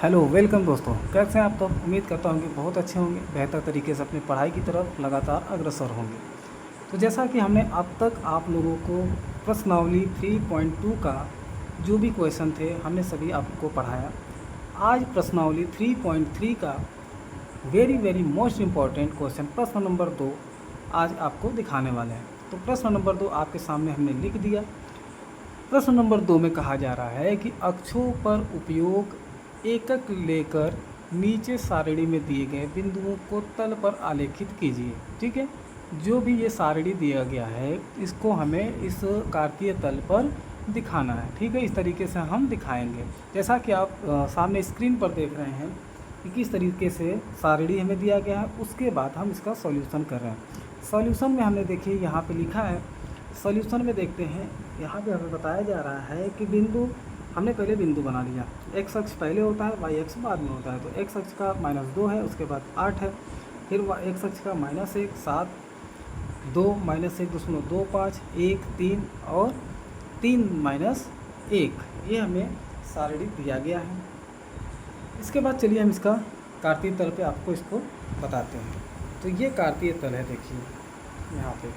Hello welcome दोस्तों, कैसे हैं आप? तो उम्मीद करता हूँ कि बहुत अच्छे होंगे, बेहतर तरीके से अपनी पढ़ाई की तरफ लगातार अग्रसर होंगे। तो जैसा कि हमने अब तक आप लोगों को प्रश्नावली 3.2 का जो भी क्वेश्चन थे हमने सभी आपको पढ़ाया। आज प्रश्नावली 3.3 का very very most important question प्रश्न नंबर 2 आज आपको दिखाने वाले हैं। तो प्रश्न नंबर 2 आपके सामने हमने लिख दिया। प्रश्न नंबर 2 में कहा जा रहा है कि अक्षों पर उपयोग एकक लेकर नीचे सारणी में दिए गए बिंदुओं को तल पर आलेखित कीजिए। ठीक है, जो भी ये सारणी दिया गया है इसको हमें इस कार्तीय तल पर दिखाना है। ठीक है, इस तरीके से हम दिखाएंगे। जैसा कि आप सामने स्क्रीन पर देख रहे हैं कि किस तरीके से सारणी हमें दिया गया है, उसके बाद हम इसका सॉल्यूशन कर रहे हैं। सॉल्यूशन में हमने देखिए यहाँ पे लिखा है, सॉल्यूशन में देखते हैं यहाँ पे हमें बताया जा रहा है कि बिंदु हमने पहले बिंदु बना लिया। एक्स अक्ष पहले होता है, वाई अक्ष बाद में होता है। तो एक्स अक्ष का -2 है, उसके बाद 8 है, फिर एक्स अक्ष का -1 7 2 -1.25 1 3 और 3 -1, ये हमें सारणी दिया गया है। इसके बाद चलिए हम इसका कार्तीय तल पे आपको इसको बताते हैं। तो ये कार्तीय तल है, देखिए यहाँ पे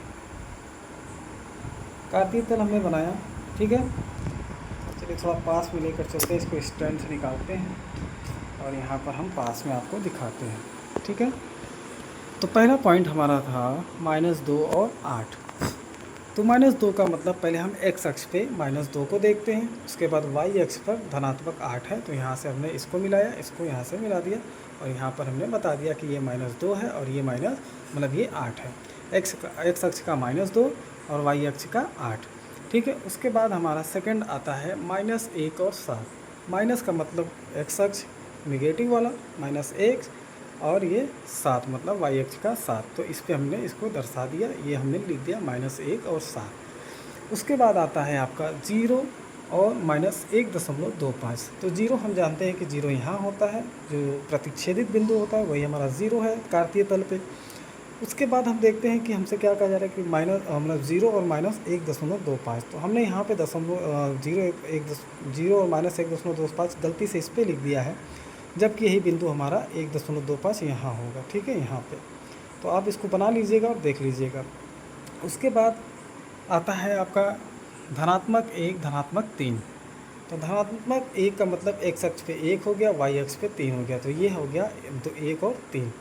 कार्तीय तल हमने बनाया। ठीक है, चलिए थोड़ा पास में लेकर चलते हैं, इसको स्टैंड से निकालते हैं और यहाँ पर हम पास में आपको दिखाते हैं। ठीक है, तो पहला पॉइंट हमारा था -2 और 8। तो -2 का मतलब पहले हम एक्स अक्ष पे -2 को देखते हैं, उसके बाद वाई अक्ष पर धनात्मक 8 है। तो यहाँ से हमने इसको मिलाया, इसको यहाँ से मिला दिया और यहाँ पर हमने बता दिया कि ये -2 है और ये मतलब ये 8 है। एक्स अक्ष का -2 और वाई अक्ष का 8। ठीक है, उसके बाद हमारा सेकंड आता है -1 और 7। माइनस का मतलब एक्स अक्ष निगेटिव वाला -1 और ये 7 मतलब वाई अक्ष का 7। तो इस पे हमने इसको दर्शा दिया, ये हमने लिख दिया -1 और 7। उसके बाद आता है आपका 0 और -1.25। तो 0 हम जानते हैं कि 0 यहाँ होता है, जो प्रतिच्छेदित बिंदु होता है वही हमारा 0 है कार्तीय तल पे। उसके बाद हम देखते हैं कि हमसे क्या कहा जा रहा है कि मतलब 0 और -1.25। तो हमने यहाँ पे 0 और -1.25 गलती से इस पर लिख दिया है, जबकि यही बिंदु हमारा 1.25 यहाँ होगा। ठीक है, यहाँ पे तो आप इसको बना लीजिएगा और देख लीजिएगा। उसके बाद आता है आपका धनात्मक 1 धनात्मक 3। तो धनात्मक 1 का मतलब एक्स अक्ष पे 1 हो गया, वाई अक्ष पे 3 हो गया। तो ये हो गया तो 1 और 3।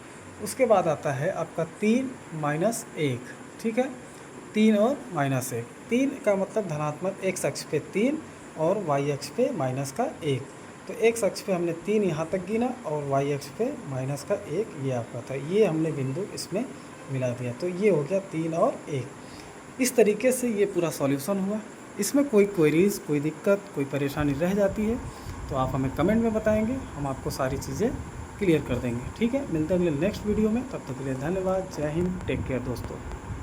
उसके बाद आता है आपका 3 -1। ठीक है, 3 और -1। 3 का मतलब धनात्मक एक्स अक्ष पे 3 और वाई अक्ष पे -1। तो एक्स अक्ष पे हमने 3 यहाँ तक गिना और वाई अक्ष पे -1 ये आपका था। ये हमने बिंदु इसमें मिला दिया, तो ये हो गया 3 और 1। इस तरीके से ये पूरा सॉल्यूशन हुआ। इसमें कोई क्वेरीज, कोई दिक्कत, कोई परेशानी रह जाती है तो आप हमें कमेंट में बताएंगे, हम आपको सारी चीज़ें क्लियर कर देंगे। ठीक है, मिलते हैं अगले नेक्स्ट वीडियो में, तब तक के लिए धन्यवाद। जय हिंद, टेक केयर दोस्तों।